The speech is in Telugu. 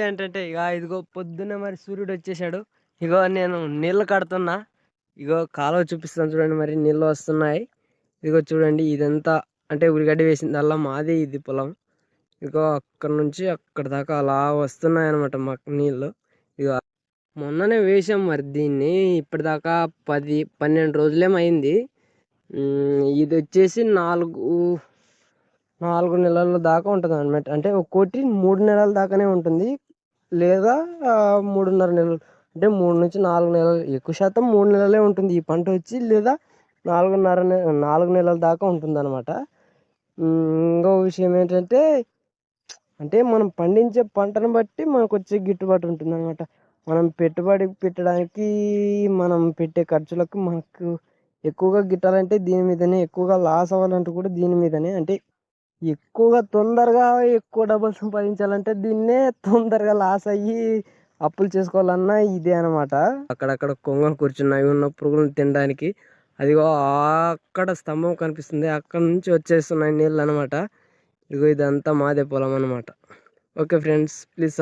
ఏంటంటే ఇదిగో పొద్దున్నే మరి సూర్యుడు వచ్చేసాడు. ఇగో నేను నీళ్ళు కడుతున్నా. ఇగో కాలువ చూపిస్తాను చూడండి, మరి నీళ్ళు వస్తున్నాయి. ఇదిగో చూడండి, ఇదంతా అంటే ఉల్లిగడ్డ వేసిందల్లా మాది ఇది పొలం. ఇగో అక్కడ నుంచి అక్కడ దాకా అలా వస్తున్నాయి అనమాట మాకు నీళ్ళు. ఇక మొన్ననే వేసాం మరి దీన్ని. ఇప్పటిదాకా 10-12 రోజులేమైంది. ఇది వచ్చేసి 4 నెలల దాకా ఉంటుంది అనమాట. అంటే ఒక్కోటి 3 నెలల దాకానే ఉంటుంది, లేదా 3.5 నెలలు, అంటే 3 నుంచి 4 నెలలు. ఎక్కువ శాతం 3 నెలలే ఉంటుంది ఈ పంట వచ్చి, లేదా 4 నెలల దాకా ఉంటుంది అనమాట. ఇంకో విషయం ఏంటంటే, అంటే మనం పండించే పంటను బట్టి మనకు వచ్చే గిట్టుబాటు ఉంటుంది అనమాట. మనం పెట్టుబడి పెట్టడానికి మనం పెట్టే ఖర్చులకు మనకు ఎక్కువగా గిట్టాలంటే దీని మీదనే, ఎక్కువగా లాస్ అవ్వాలంటే కూడా దీని మీదనే. అంటే ఎక్కువగా తొందరగా ఎక్కువ డబ్బులు సంపాదించాలంటే దీన్నే తొందరగా లాస్ అయ్యి అప్పులు చేసుకోవాలన్నా ఇదే అనమాట. అక్కడక్కడ కొంగలు కూర్చున్నాయి ఉన్న పురుగులను తినడానికి. అదిగో అక్కడ స్తంభం కనిపిస్తుంది, అక్కడ నుంచి వచ్చేస్తున్నాయి నీళ్ళు అనమాట. ఇదిగో ఇదంతా మాదే పొలం అనమాట. Okay friends, please